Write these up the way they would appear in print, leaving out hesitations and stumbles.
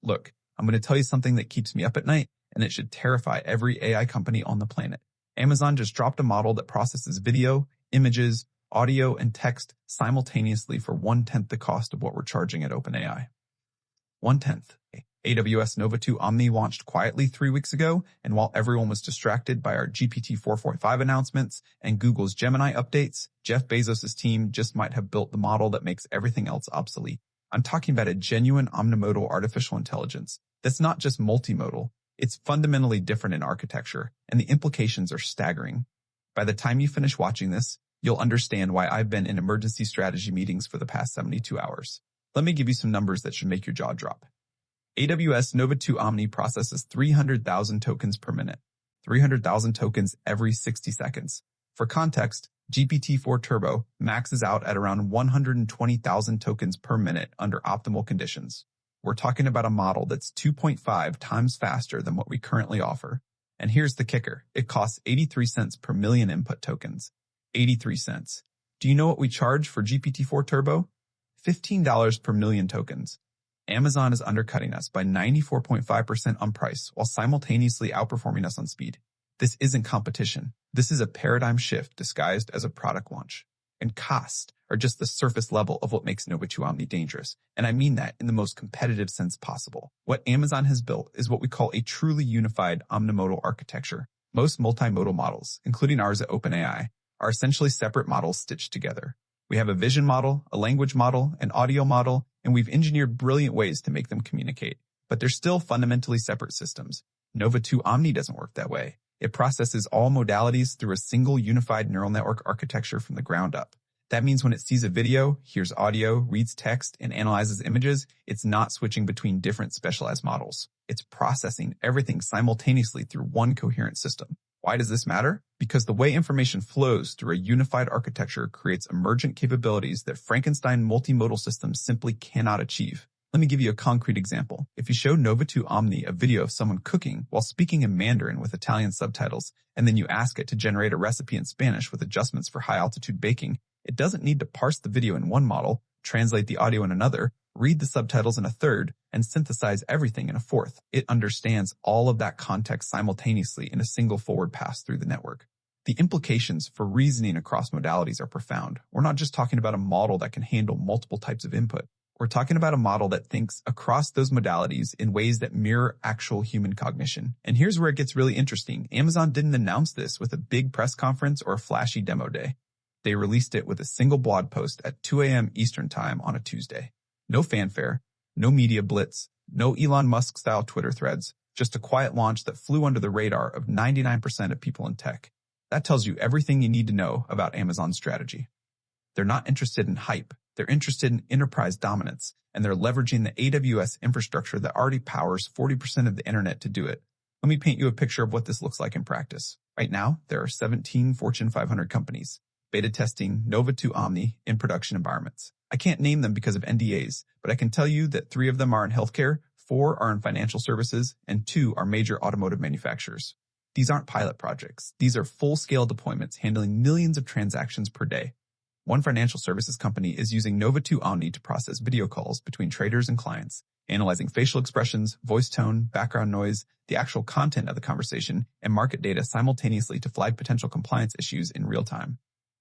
Look, I'm going to tell you something that keeps me up at night, and it should terrify every AI company on the planet. Amazon just dropped a model that processes video, images, audio, and text simultaneously for 1/10 the cost of what we're charging at OpenAI. 1/10. AWS Nova 2 Omni launched quietly 3 weeks ago, and while everyone was distracted by our GPT 4.5 announcements and Google's Gemini updates, Jeff Bezos' team just might have built the model that makes everything else obsolete. I'm talking about a genuine omnimodal artificial intelligence that's not just multimodal, it's fundamentally different in architecture, and the implications are staggering. By the time you finish watching this, you'll understand why I've been in emergency strategy meetings for the past 72 hours. Let me give you some numbers that should make your jaw drop. AWS Nova 2 Omni processes 300,000 tokens per minute, 300,000 tokens every 60 seconds. For context, GPT-4 Turbo maxes out at around 120,000 tokens per minute under optimal conditions. We're talking about a model that's 2.5 times faster than what we currently offer. And here's the kicker. It costs 83 cents per million input tokens. 83 cents. Do you know what we charge for GPT-4 Turbo? $15 per million tokens. Amazon is undercutting us by 94.5% on price while simultaneously outperforming us on speed. This isn't competition. This is a paradigm shift disguised as a product launch. And cost are just the surface level of what makes Nova 2 Omni dangerous. And I mean that in the most competitive sense possible. What Amazon has built is what we call a truly unified omnimodal architecture. Most multimodal models, including ours at OpenAI, are essentially separate models stitched together. We have a vision model, a language model, an audio model, and we've engineered brilliant ways to make them communicate. But they're still fundamentally separate systems. Nova 2 Omni doesn't work that way. It processes all modalities through a single unified neural network architecture from the ground up. That means when it sees a video, hears audio, reads text, and analyzes images, it's not switching between different specialized models. It's processing everything simultaneously through one coherent system. Why does this matter? Because the way information flows through a unified architecture creates emergent capabilities that Frankenstein multimodal systems simply cannot achieve. Let me give you a concrete example. If you show Nova 2 Omni a video of someone cooking while speaking in Mandarin with Italian subtitles, and then you ask it to generate a recipe in Spanish with adjustments for high-altitude baking, it doesn't need to parse the video in one model, translate the audio in another, read the subtitles in a third, and synthesize everything in a fourth. It understands all of that context simultaneously in a single forward pass through the network. The implications for reasoning across modalities are profound. We're not just talking about a model that can handle multiple types of input. We're talking about a model that thinks across those modalities in ways that mirror actual human cognition. And here's where it gets really interesting. Amazon didn't announce this with a big press conference or a flashy demo day. They released it with a single blog post at 2 a.m. Eastern Time on a Tuesday. No fanfare, no media blitz, no Elon Musk-style Twitter threads, just a quiet launch that flew under the radar of 99% of people in tech. That tells you everything you need to know about Amazon's strategy. They're not interested in hype. They're interested in enterprise dominance, and they're leveraging the AWS infrastructure that already powers 40% of the internet to do it. Let me paint you a picture of what this looks like in practice. Right now, there are 17 Fortune 500 companies beta testing Nova 2 Omni in production environments. I can't name them because of NDAs, but I can tell you that 3 of them are in healthcare, 4 are in financial services, and 2 are major automotive manufacturers. These aren't pilot projects. These are full-scale deployments handling millions of transactions per day. One financial services company is using Nova 2 Omni to process video calls between traders and clients, analyzing facial expressions, voice tone, background noise, the actual content of the conversation, and market data simultaneously to flag potential compliance issues in real time.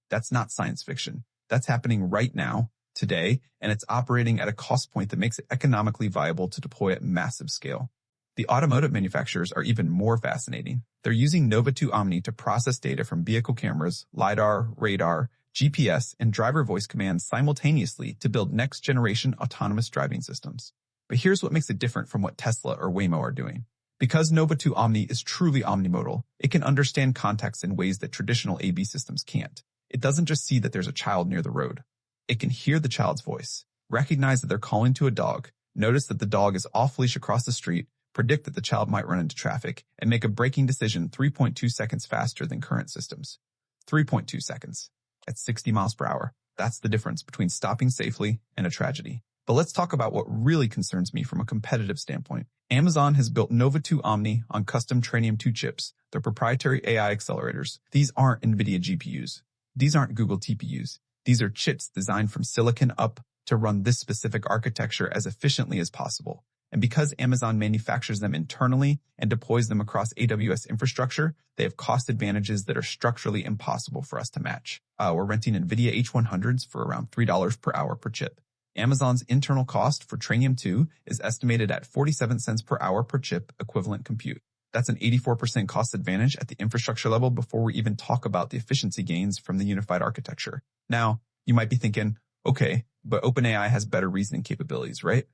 That's not science fiction. That's happening right now, today, and it's operating at a cost point that makes it economically viable to deploy at massive scale. The automotive manufacturers are even more fascinating. They're using Nova 2 Omni to process data from vehicle cameras, LiDAR, radar, GPS, and driver voice commands simultaneously to build next-generation autonomous driving systems. But here's what makes it different from what Tesla or Waymo are doing. Because Nova 2 Omni is truly omnimodal, it can understand context in ways that traditional A/B systems can't. It doesn't just see that there's a child near the road. It can hear the child's voice, recognize that they're calling to a dog, notice that the dog is off-leash across the street, predict that the child might run into traffic, and make a braking decision 3.2 seconds faster than current systems. 3.2 seconds. At 60 miles per hour. That's the difference between stopping safely and a tragedy. But let's talk about what really concerns me from a competitive standpoint. Amazon has built Nova 2 Omni on custom Trainium 2 chips, their proprietary AI accelerators. These aren't NVIDIA GPUs. These aren't Google TPUs. These are chips designed from silicon up to run this specific architecture as efficiently as possible. And because Amazon manufactures them internally and deploys them across AWS infrastructure, they have cost advantages that are structurally impossible for us to match. We're renting NVIDIA H100s for around $3 per hour per chip. Amazon's internal cost for Trainium 2 is estimated at 47 cents per hour per chip equivalent compute. That's an 84% cost advantage at the infrastructure level before we even talk about the efficiency gains from the unified architecture. Now, you might be thinking, okay, but OpenAI has better reasoning capabilities, right?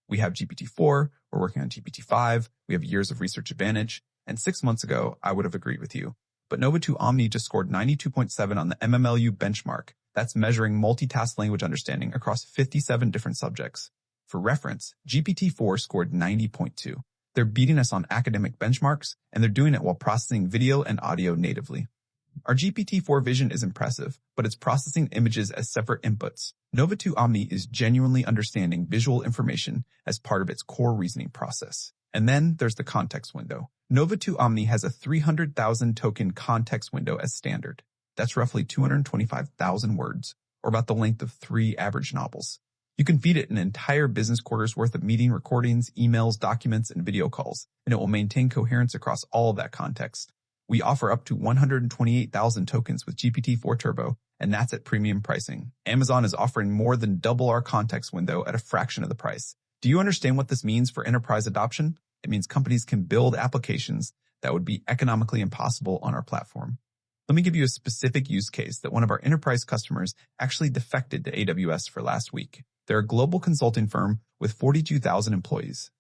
We have GPT-4, we're working on GPT-5, we have years of research advantage, and 6 months ago, I would have agreed with you. But Nova 2 Omni just scored 92.7 on the MMLU benchmark. That's measuring multitask language understanding across 57 different subjects. For reference, GPT-4 scored 90.2. They're beating us on academic benchmarks, and they're doing it while processing video and audio natively. Our GPT-4 vision is impressive, but it's processing images as separate inputs. Nova 2 Omni is genuinely understanding visual information as part of its core reasoning process. And then there's the context window. Nova 2 Omni has a 300,000 token context window as standard. That's roughly 225,000 words, or about the length of 3 average novels. You can feed it an entire business quarter's worth of meeting recordings, emails, documents, and video calls, and it will maintain coherence across all of that context. We offer up to 128,000 tokens with GPT-4 Turbo, and that's at premium pricing. Amazon is offering more than double our context window at a fraction of the price. Do you understand what this means for enterprise adoption? It means companies can build applications that would be economically impossible on our platform. Let me give you a specific use case that one of our enterprise customers actually defected to AWS for last week. They're a global consulting firm with 42,000 employees.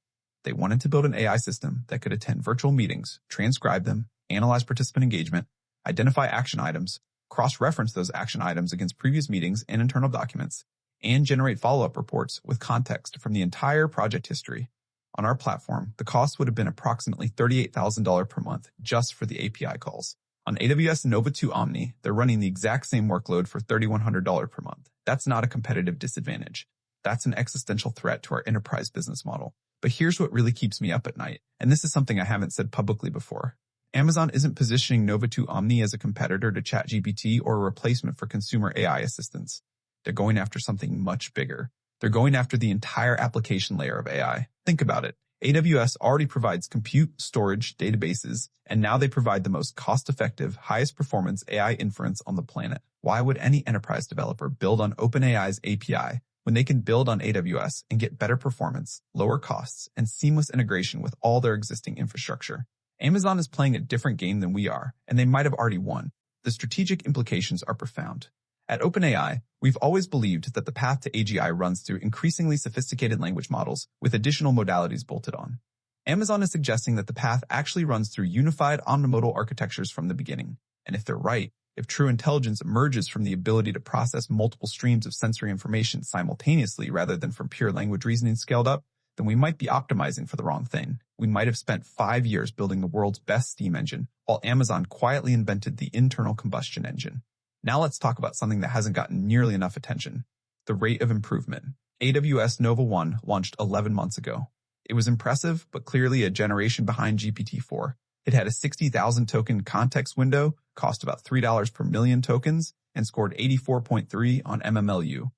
They wanted to build an AI system that could attend virtual meetings, transcribe them, analyze participant engagement, identify action items, cross-reference those action items against previous meetings and internal documents, and generate follow-up reports with context from the entire project history. On our platform, the cost would have been approximately $38,000 per month just for the API calls. On AWS Nova 2 Omni, they're running the exact same workload for $3,100 per month. That's not a competitive disadvantage. That's an existential threat to our enterprise business model. But here's what really keeps me up at night, and this is something I haven't said publicly before. Amazon isn't positioning Nova 2 Omni as a competitor to ChatGPT or a replacement for consumer AI assistants. They're going after something much bigger. They're going after the entire application layer of AI. Think about it. AWS already provides compute, storage, databases, and now they provide the most cost-effective, highest performance AI inference on the planet. Why would any enterprise developer build on OpenAI's API when they can build on AWS and get better performance, lower costs, and seamless integration with all their existing infrastructure? Amazon is playing a different game than we are, and they might have already won. The strategic implications are profound. At OpenAI, we've always believed that the path to AGI runs through increasingly sophisticated language models with additional modalities bolted on. Amazon is suggesting that the path actually runs through unified omnimodal architectures from the beginning. And if they're right, if true intelligence emerges from the ability to process multiple streams of sensory information simultaneously rather than from pure language reasoning scaled up, then we might be optimizing for the wrong thing. We might have spent 5 years building the world's best steam engine, while Amazon quietly invented the internal combustion engine. Now let's talk about something that hasn't gotten nearly enough attention: the rate of improvement. AWS Nova 1 launched 11 months ago. It was impressive, but clearly a generation behind GPT-4. It had a 60,000 token context window, cost about $3 per million tokens, and scored 84.3 on MMLU.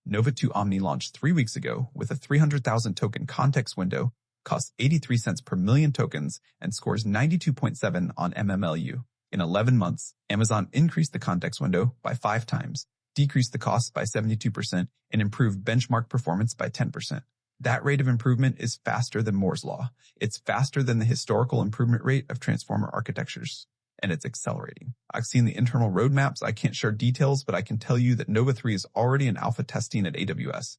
Nova 2 Omni launched 3 weeks ago with a 300,000 token context window, costs 83 cents per million tokens, and scores 92.7 on MMLU. In 11 months, Amazon increased the context window by 5 times, decreased the cost by 72%, and improved benchmark performance by 10%. That rate of improvement is faster than Moore's Law. It's faster than the historical improvement rate of transformer architectures, and it's accelerating. I've seen the internal roadmaps. I can't share details, but I can tell you that Nova 3 is already in alpha testing at AWS.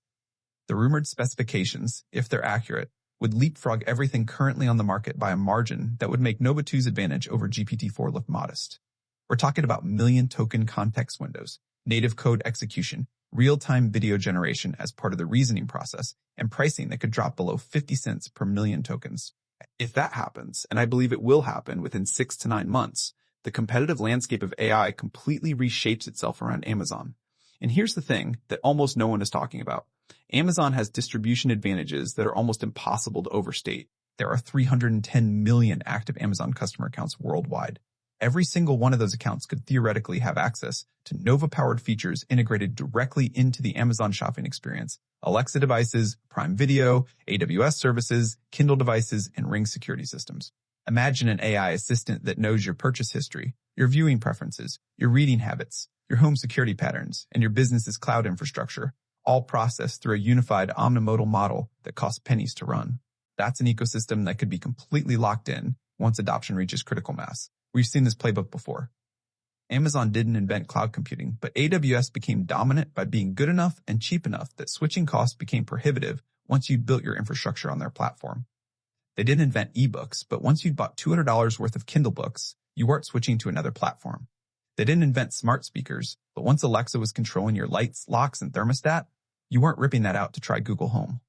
The rumored specifications, if they're accurate, would leapfrog everything currently on the market by a margin that would make Nova 2's advantage over GPT-4 look modest. We're talking about million token context windows, native code execution, real-time video generation as part of the reasoning process, and pricing that could drop below 50 cents per million tokens. If that happens, and I believe it will happen within 6 to 9 months, the competitive landscape of AI completely reshapes itself around Amazon. And here's the thing that almost no one is talking about. Amazon has distribution advantages that are almost impossible to overstate. There are 310 million active Amazon customer accounts worldwide. Every single one of those accounts could theoretically have access to Nova-powered features integrated directly into the Amazon shopping experience: Alexa devices, Prime Video, AWS services, Kindle devices, and Ring security systems. Imagine an AI assistant that knows your purchase history, your viewing preferences, your reading habits, your home security patterns, and your business's cloud infrastructure, all processed through a unified omnimodal model that costs pennies to run. That's an ecosystem that could be completely locked in once adoption reaches critical mass. We've seen this playbook before. Amazon didn't invent cloud computing, but AWS became dominant by being good enough and cheap enough that switching costs became prohibitive once you'd built your infrastructure on their platform. They didn't invent ebooks, but once you'd bought $200 worth of Kindle books, you weren't switching to another platform. They didn't invent smart speakers, but once Alexa was controlling your lights, locks, and thermostat, you weren't ripping that out to try Google Home.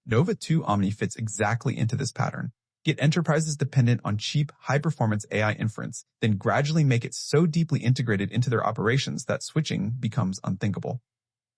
Nova 2 Omni fits exactly into this pattern. Get enterprises dependent on cheap, high-performance AI inference, then gradually make it so deeply integrated into their operations that switching becomes unthinkable.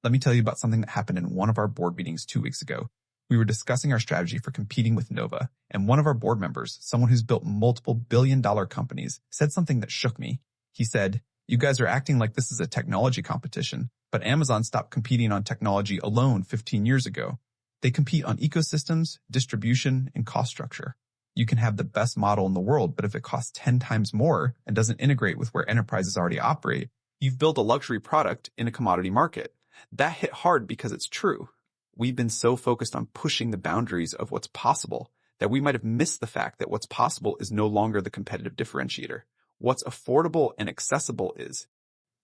Let me tell you about something that happened in one of our board meetings 2 weeks ago. We were discussing our strategy for competing with Nova, and one of our board members, someone who's built multiple billion-dollar companies, said something that shook me. He said, "You guys are acting like this is a technology competition, but Amazon stopped competing on technology alone 15 years ago. They compete on ecosystems, distribution, and cost structure. You can have the best model in the world, but if it costs 10 times more and doesn't integrate with where enterprises already operate, you've built a luxury product in a commodity market." That hit hard because it's true. We've been so focused on pushing the boundaries of what's possible that we might have missed the fact that what's possible is no longer the competitive differentiator. What's affordable and accessible is.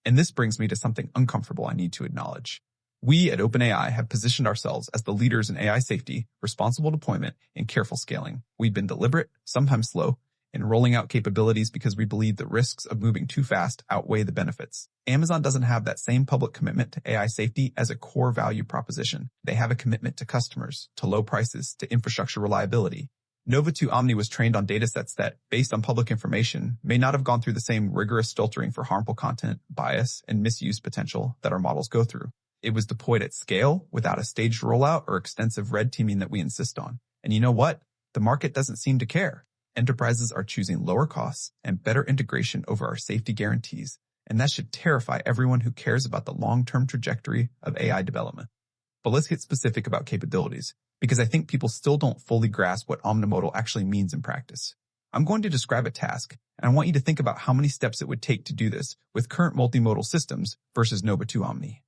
And this brings me to something uncomfortable I need to acknowledge. We at OpenAI have positioned ourselves as the leaders in AI safety, responsible deployment, and careful scaling. We've been deliberate, sometimes slow, in rolling out capabilities because we believe the risks of moving too fast outweigh the benefits. Amazon doesn't have that same public commitment to AI safety as a core value proposition. They have a commitment to customers, to low prices, to infrastructure reliability. Nova 2 Omni was trained on datasets that, based on public information, may not have gone through the same rigorous filtering for harmful content, bias, and misuse potential that our models go through. It was deployed at scale without a staged rollout or extensive red teaming that we insist on. And you know what? The market doesn't seem to care. Enterprises are choosing lower costs and better integration over our safety guarantees, and that should terrify everyone who cares about the long-term trajectory of AI development. But let's get specific about capabilities, because I think people still don't fully grasp what omnimodal actually means in practice. I'm going to describe a task, and I want you to think about how many steps it would take to do this with current multimodal systems versus Nova 2 Omni.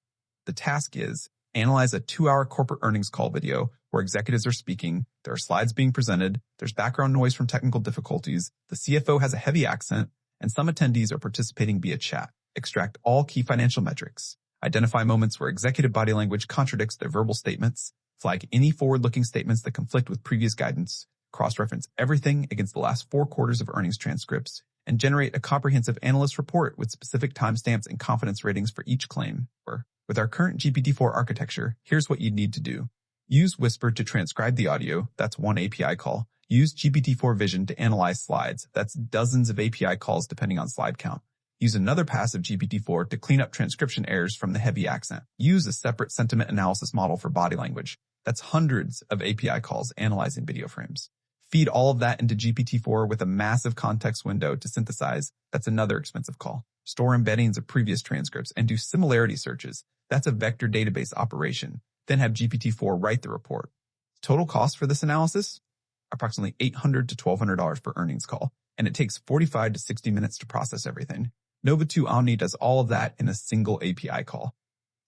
The task is, analyze a 2-hour corporate earnings call video where executives are speaking, there are slides being presented, there's background noise from technical difficulties, the CFO has a heavy accent, and some attendees are participating via chat. Extract all key financial metrics. Identify moments where executive body language contradicts their verbal statements. Flag any forward-looking statements that conflict with previous guidance. Cross-reference everything against the last 4 quarters of earnings transcripts. And generate a comprehensive analyst report with specific timestamps and confidence ratings for each claim. With our current GPT-4 architecture, here's what you'd need to do. Use Whisper to transcribe the audio, that's one API call. Use GPT-4 Vision to analyze slides, that's dozens of API calls depending on slide count. Use another pass of GPT-4 to clean up transcription errors from the heavy accent. Use a separate sentiment analysis model for body language. That's hundreds of API calls analyzing video frames. Feed all of that into GPT-4 with a massive context window to synthesize, that's another expensive call. Store embeddings of previous transcripts and do similarity searches. That's a vector database operation. Then have GPT-4 write the report. Total cost for this analysis? Approximately $800 to $1,200 per earnings call, and it takes 45 to 60 minutes to process everything. Nova 2 Omni does all of that in a single API call.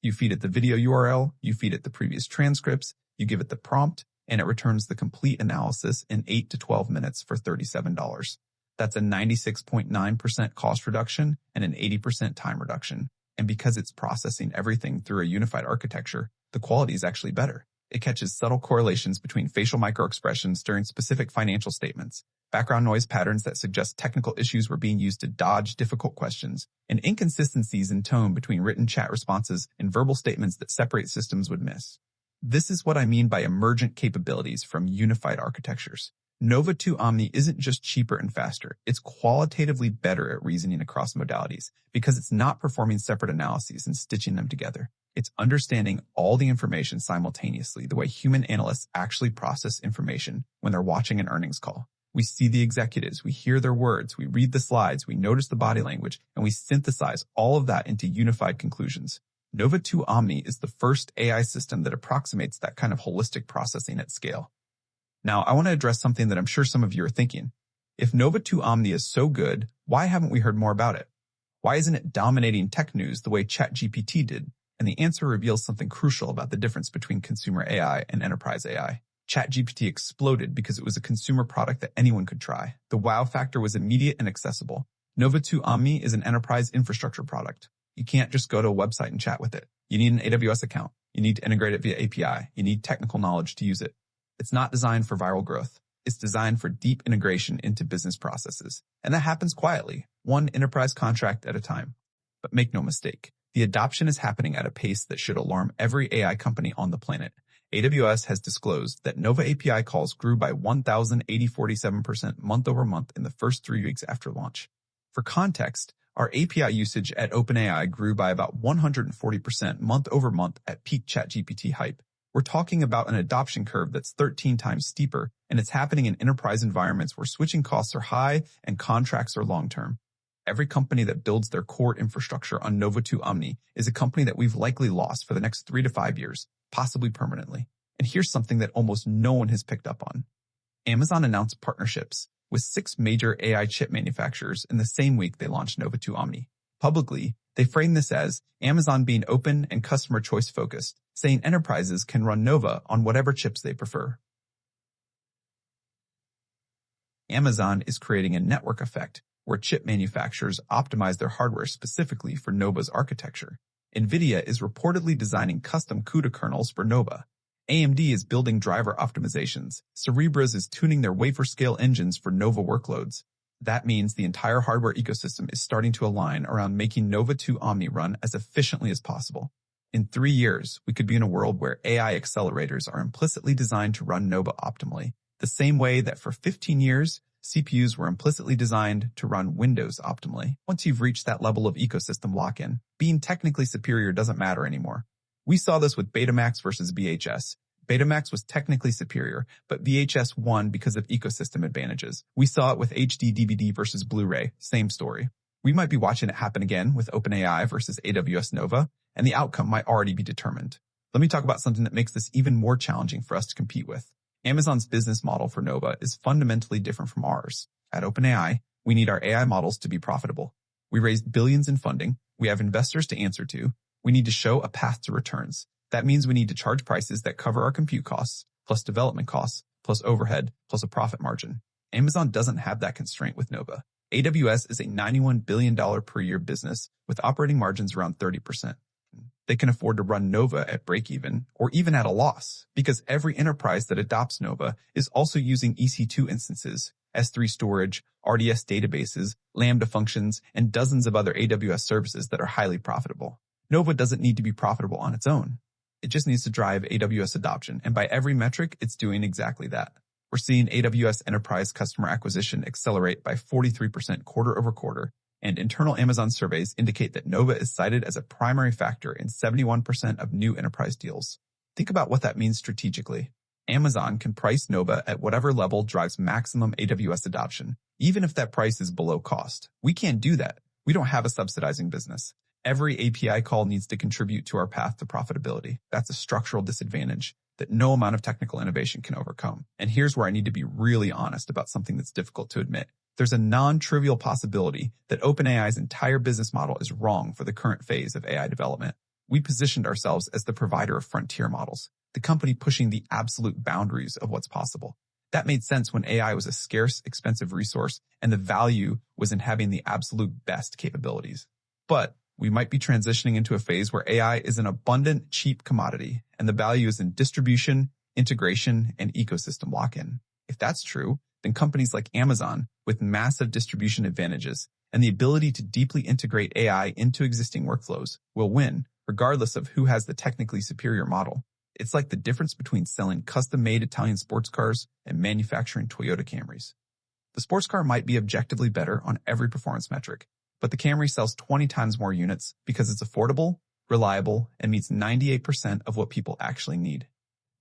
You feed it the video URL, you feed it the previous transcripts, you give it the prompt, and it returns the complete analysis in 8 to 12 minutes for $37. That's a 96.9% cost reduction and an 80% time reduction. And because it's processing everything through a unified architecture, the quality is actually better. It catches subtle correlations between facial microexpressions during specific financial statements, background noise patterns that suggest technical issues were being used to dodge difficult questions, and inconsistencies in tone between written chat responses and verbal statements that separate systems would miss. This is what I mean by emergent capabilities from unified architectures. Nova 2 Omni isn't just cheaper and faster, it's qualitatively better at reasoning across modalities because it's not performing separate analyses and stitching them together. It's understanding all the information simultaneously the way human analysts actually process information when they're watching an earnings call. We see the executives, we hear their words, we read the slides, we notice the body language, and we synthesize all of that into unified conclusions. Nova 2 Omni is the first AI system that approximates that kind of holistic processing at scale. Now, I want to address something that I'm sure some of you are thinking. If Nova 2 Omni is so good, why haven't we heard more about it? Why isn't it dominating tech news the way ChatGPT did? And the answer reveals something crucial about the difference between consumer AI and enterprise AI. ChatGPT exploded because it was a consumer product that anyone could try. The wow factor was immediate and accessible. Nova 2 Omni is an enterprise infrastructure product. You can't just go to a website and chat with it. You need an AWS account. You need to integrate it via API. You need technical knowledge to use it. It's not designed for viral growth. It's designed for deep integration into business processes. And that happens quietly, one enterprise contract at a time. But make no mistake, the adoption is happening at a pace that should alarm every AI company on the planet. AWS has disclosed that Nova API calls grew by 1,047% month over month in the first 3 weeks after launch. For context, our API usage at OpenAI grew by about 140% month over month at peak ChatGPT hype. We're talking about an adoption curve that's 13 times steeper, and it's happening in enterprise environments where switching costs are high and contracts are long-term. Every company that builds their core infrastructure on Nova 2 Omni is a company that we've likely lost for the next 3 to 5 years, possibly permanently. And here's something that almost no one has picked up on. Amazon announced partnerships with 6 major AI chip manufacturers in the same week they launched Nova 2 Omni. Publicly, they frame this as Amazon being open and customer choice focused, saying enterprises can run Nova on whatever chips they prefer. Amazon is creating a network effect where chip manufacturers optimize their hardware specifically for Nova's architecture. NVIDIA is reportedly designing custom CUDA kernels for Nova. AMD is building driver optimizations. Cerebras is tuning their wafer-scale engines for Nova workloads. That means the entire hardware ecosystem is starting to align around making Nova 2 Omni run as efficiently as possible. In 3 years, we could be in a world where AI accelerators are implicitly designed to run Nova optimally, the same way that for 15 years, CPUs were implicitly designed to run Windows optimally. Once you've reached that level of ecosystem lock-in, being technically superior doesn't matter anymore. We saw this with Betamax versus VHS. Betamax was technically superior, but VHS won because of ecosystem advantages. We saw it with HD DVD versus Blu-ray, same story. We might be watching it happen again with OpenAI versus AWS Nova, and the outcome might already be determined. Let me talk about something that makes this even more challenging for us to compete with. Amazon's business model for Nova is fundamentally different from ours. At OpenAI, we need our AI models to be profitable. We raised billions in funding. We have investors to answer to. We need to show a path to returns. That means we need to charge prices that cover our compute costs, plus development costs, plus overhead, plus a profit margin. Amazon doesn't have that constraint with Nova. AWS is a $91 billion per year business with operating margins around 30%. They can afford to run Nova at break-even or even at a loss because every enterprise that adopts Nova is also using EC2 instances, S3 storage, RDS databases, Lambda functions, and dozens of other AWS services that are highly profitable. Nova doesn't need to be profitable on its own. It just needs to drive AWS adoption, and by every metric, it's doing exactly that. We're seeing AWS enterprise customer acquisition accelerate by 43% quarter over quarter, and internal Amazon surveys indicate that Nova is cited as a primary factor in 71% of new enterprise deals. Think about what that means strategically. Amazon can price Nova at whatever level drives maximum AWS adoption, even if that price is below cost. We can't do that. We don't have a subsidizing business. Every API call needs to contribute to our path to profitability. That's a structural disadvantage that no amount of technical innovation can overcome. And here's where I need to be really honest about something that's difficult to admit. There's a non-trivial possibility that OpenAI's entire business model is wrong for the current phase of AI development. We positioned ourselves as the provider of frontier models, the company pushing the absolute boundaries of what's possible. That made sense when AI was a scarce, expensive resource, and the value was in having the absolute best capabilities. But we might be transitioning into a phase where AI is an abundant, cheap commodity, and the value is in distribution, integration, and ecosystem lock-in. If that's true, then companies like Amazon, with massive distribution advantages and the ability to deeply integrate AI into existing workflows, will win, regardless of who has the technically superior model. It's like the difference between selling custom-made Italian sports cars and manufacturing Toyota Camrys. The sports car might be objectively better on every performance metric, but the Camry sells 20 times more units because it's affordable, reliable, and meets 98% of what people actually need.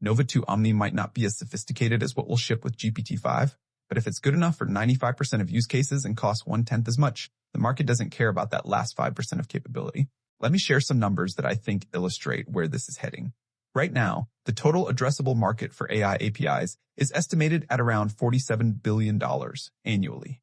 Nova 2 Omni might not be as sophisticated as what will ship with GPT-5, But if it's good enough for 95% of use cases and costs 1/10 as much, the market doesn't care about that last 5% of capability. Let me share some numbers that I think illustrate where this is heading. Right now, the total addressable market for AI APIs is estimated at around $47 billion annually.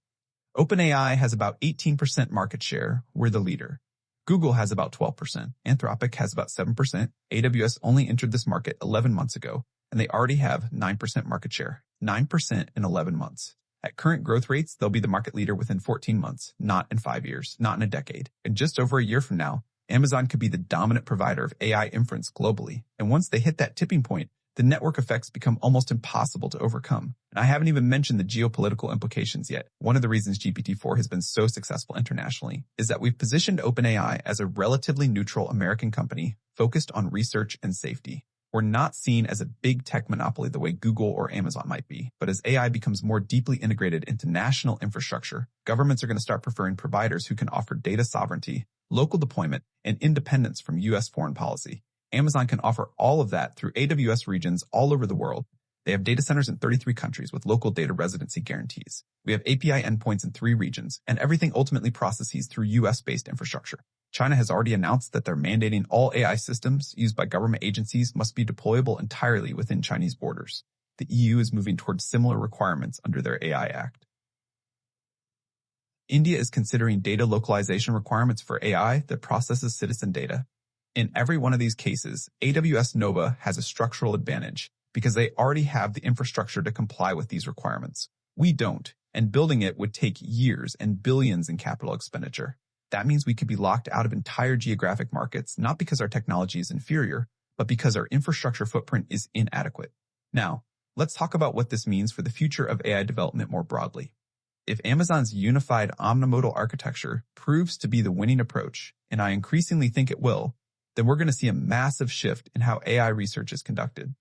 OpenAI has about 18% market share. We're the leader. Google has about 12%. Anthropic has about 7%. AWS only entered this market 11 months ago, and they already have 9% market share. 9% in 11 months. At current growth rates, they'll be the market leader within 14 months, not in 5 years, not in a decade. And just over a year from now, Amazon could be the dominant provider of AI inference globally. And once they hit that tipping point, the network effects become almost impossible to overcome. And I haven't even mentioned the geopolitical implications yet. One of the reasons GPT-4 has been so successful internationally is that we've positioned OpenAI as a relatively neutral American company focused on research and safety. We're not seen as a big tech monopoly the way Google or Amazon might be, but as AI becomes more deeply integrated into national infrastructure, governments are going to start preferring providers who can offer data sovereignty, local deployment, and independence from U.S. foreign policy. Amazon can offer all of that through AWS regions all over the world. They have data centers in 33 countries with local data residency guarantees. We have API endpoints in 3 regions, and everything ultimately processes through US-based infrastructure. China has already announced that they're mandating all AI systems used by government agencies must be deployable entirely within Chinese borders. The EU is moving towards similar requirements under their AI Act. India is considering data localization requirements for AI that processes citizen data. In every one of these cases, AWS Nova has a structural advantage because they already have the infrastructure to comply with these requirements. We don't, and building it would take years and billions in capital expenditure. That means we could be locked out of entire geographic markets, not because our technology is inferior, but because our infrastructure footprint is inadequate. Now, let's talk about what this means for the future of AI development more broadly. If Amazon's unified omnimodal architecture proves to be the winning approach, and I increasingly think it will, then we're going to see a massive shift in how AI research is conducted.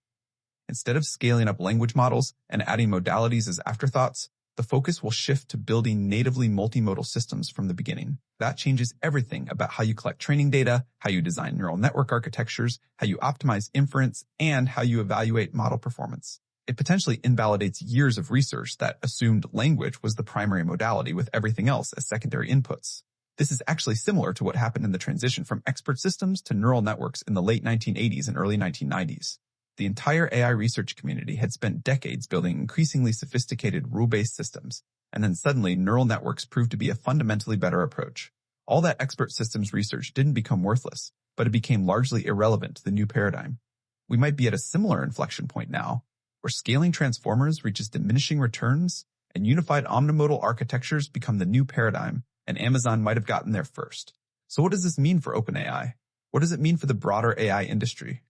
Instead of scaling up language models and adding modalities as afterthoughts, the focus will shift to building natively multimodal systems from the beginning. That changes everything about how you collect training data, how you design neural network architectures, how you optimize inference, and how you evaluate model performance. It potentially invalidates years of research that assumed language was the primary modality with everything else as secondary inputs. This is actually similar to what happened in the transition from expert systems to neural networks in the late 1980s and early 1990s. The entire AI research community had spent decades building increasingly sophisticated rule-based systems, and then suddenly neural networks proved to be a fundamentally better approach. All that expert systems research didn't become worthless, but it became largely irrelevant to the new paradigm. We might be at a similar inflection point now, where scaling transformers reaches diminishing returns, and unified omnimodal architectures become the new paradigm, and Amazon might have gotten there first. So what does this mean for OpenAI? What does it mean for the broader AI industry?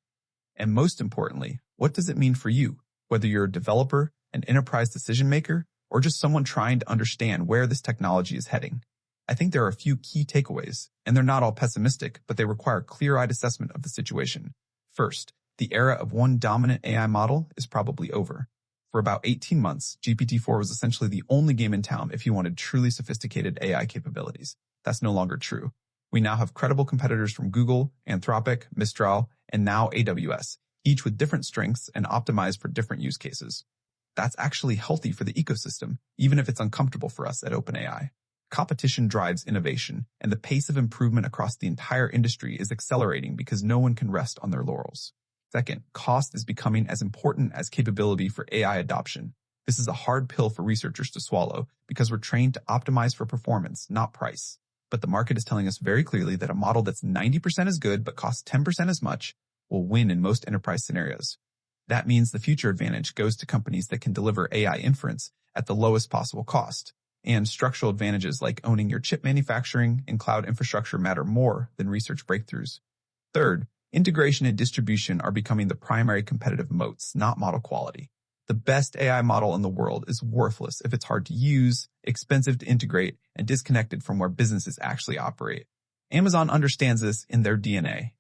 And most importantly, what does it mean for you, whether you're a developer, an enterprise decision maker, or just someone trying to understand where this technology is heading? I think there are a few key takeaways, and they're not all pessimistic, but they require clear-eyed assessment of the situation. First, the era of one dominant AI model is probably over. For about 18 months, GPT-4 was essentially the only game in town if you wanted truly sophisticated AI capabilities. That's no longer true. We now have credible competitors from Google, Anthropic, Mistral, and now AWS, each with different strengths and optimized for different use cases. That's actually healthy for the ecosystem, even if it's uncomfortable for us at OpenAI. Competition drives innovation, and the pace of improvement across the entire industry is accelerating because no one can rest on their laurels. Second, cost is becoming as important as capability for AI adoption. This is a hard pill for researchers to swallow because we're trained to optimize for performance, not price. But the market is telling us very clearly that a model that's 90% as good but costs 10% as much will win in most enterprise scenarios. That means the future advantage goes to companies that can deliver AI inference at the lowest possible cost. And structural advantages like owning your chip manufacturing and cloud infrastructure matter more than research breakthroughs. Third, integration and distribution are becoming the primary competitive moats, not model quality. The best AI model in the world is worthless if it's hard to use, expensive to integrate, and disconnected from where businesses actually operate. Amazon understands this in their DNA.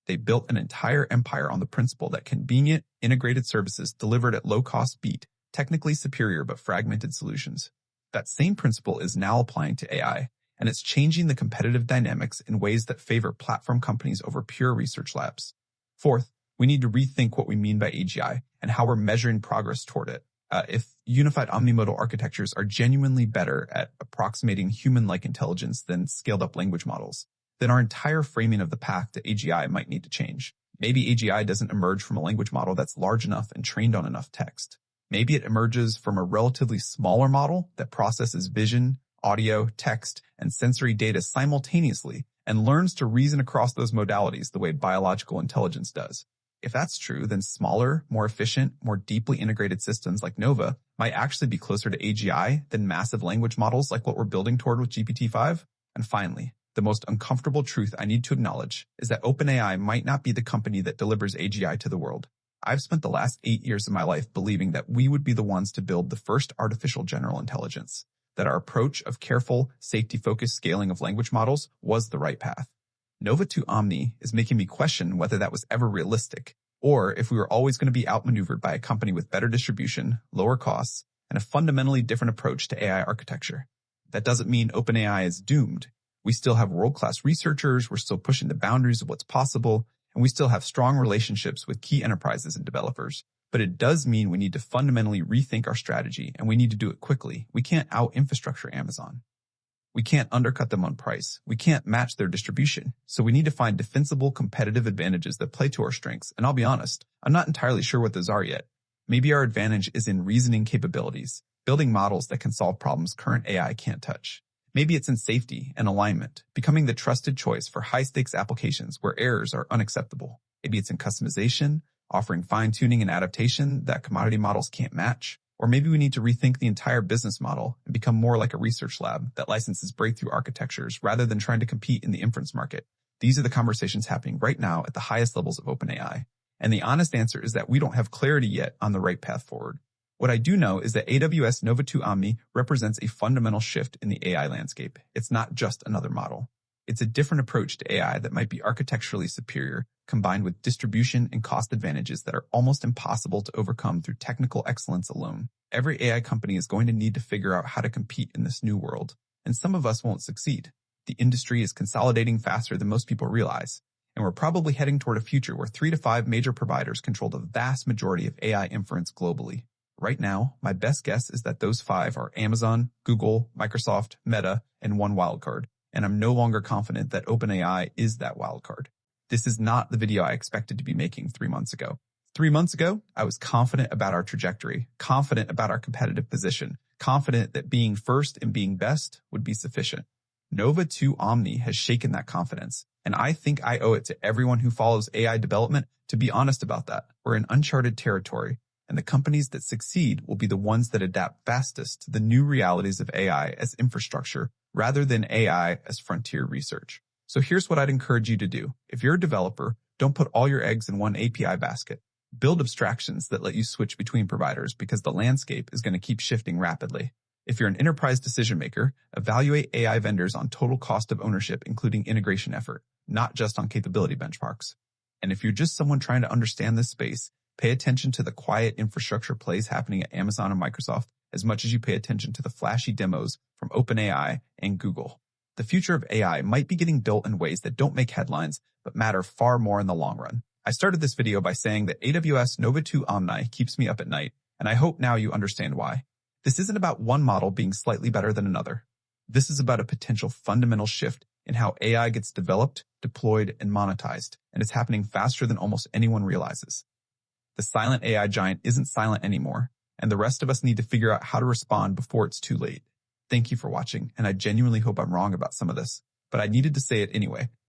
They built an entire empire on the principle that convenient, integrated services delivered at low cost beat technically superior but fragmented solutions. That same principle is now applying to AI, and it's changing the competitive dynamics in ways that favor platform companies over pure research labs. Fourth, we need to rethink what we mean by AGI and how we're measuring progress toward it. If unified omnimodal architectures are genuinely better at approximating human-like intelligence than scaled-up language models, then our entire framing of the path to AGI might need to change. Maybe AGI doesn't emerge from a language model that's large enough and trained on enough text. Maybe it emerges from a relatively smaller model that processes vision, audio, text, and sensory data simultaneously and learns to reason across those modalities the way biological intelligence does. If that's true, then smaller, more efficient, more deeply integrated systems like Nova might actually be closer to AGI than massive language models like what we're building toward with GPT-5. And finally, the most uncomfortable truth I need to acknowledge is that OpenAI might not be the company that delivers AGI to the world. I've spent the last 8 years of my life believing that we would be the ones to build the first artificial general intelligence, that our approach of careful, safety-focused scaling of language models was the right path. Nova 2 Omni is making me question whether that was ever realistic, or if we were always going to be outmaneuvered by a company with better distribution, lower costs, and a fundamentally different approach to AI architecture. That doesn't mean OpenAI is doomed. We still have world-class researchers, we're still pushing the boundaries of what's possible, and we still have strong relationships with key enterprises and developers. But it does mean we need to fundamentally rethink our strategy, and we need to do it quickly. We can't out-infrastructure Amazon. We can't undercut them on price. We can't match their distribution. So we need to find defensible competitive advantages that play to our strengths. And I'll be honest, I'm not entirely sure what those are yet. Maybe our advantage is in reasoning capabilities, building models that can solve problems current AI can't touch. Maybe it's in safety and alignment, becoming the trusted choice for high-stakes applications where errors are unacceptable. Maybe it's in customization, offering fine-tuning and adaptation that commodity models can't match. Or maybe we need to rethink the entire business model and become more like a research lab that licenses breakthrough architectures rather than trying to compete in the inference market. These are the conversations happening right now at the highest levels of OpenAI. And the honest answer is that we don't have clarity yet on the right path forward. What I do know is that AWS Nova 2 Omni represents a fundamental shift in the AI landscape. It's not just another model. It's a different approach to AI that might be architecturally superior, combined with distribution and cost advantages that are almost impossible to overcome through technical excellence alone. Every AI company is going to need to figure out how to compete in this new world, and some of us won't succeed. The industry is consolidating faster than most people realize, and we're probably heading toward a future where 3 to 5 major providers control the vast majority of AI inference globally. Right now, my best guess is that those 5 are Amazon, Google, Microsoft, Meta, and one wildcard. And I'm no longer confident that OpenAI is that wildcard. This is not the video I expected to be making 3 months ago. 3 months ago, I was confident about our trajectory, confident about our competitive position, confident that being first and being best would be sufficient. Nova 2 Omni has shaken that confidence, and I think I owe it to everyone who follows AI development to be honest about that. We're in uncharted territory, and the companies that succeed will be the ones that adapt fastest to the new realities of AI as infrastructure rather than AI as frontier research. So here's what I'd encourage you to do. If you're a developer, don't put all your eggs in one API basket. Build abstractions that let you switch between providers because the landscape is going to keep shifting rapidly. If you're an enterprise decision maker, evaluate AI vendors on total cost of ownership, including integration effort, not just on capability benchmarks. And if you're just someone trying to understand this space, pay attention to the quiet infrastructure plays happening at Amazon and Microsoft as much as you pay attention to the flashy demos from OpenAI and Google. The future of AI might be getting built in ways that don't make headlines, but matter far more in the long run. I started this video by saying that AWS Nova 2 Omni keeps me up at night, and I hope now you understand why. This isn't about one model being slightly better than another. This is about a potential fundamental shift in how AI gets developed, deployed, and monetized, and it's happening faster than almost anyone realizes. The silent AI giant isn't silent anymore, and the rest of us need to figure out how to respond before it's too late. Thank you for watching, and I genuinely hope I'm wrong about some of this, but I needed to say it anyway.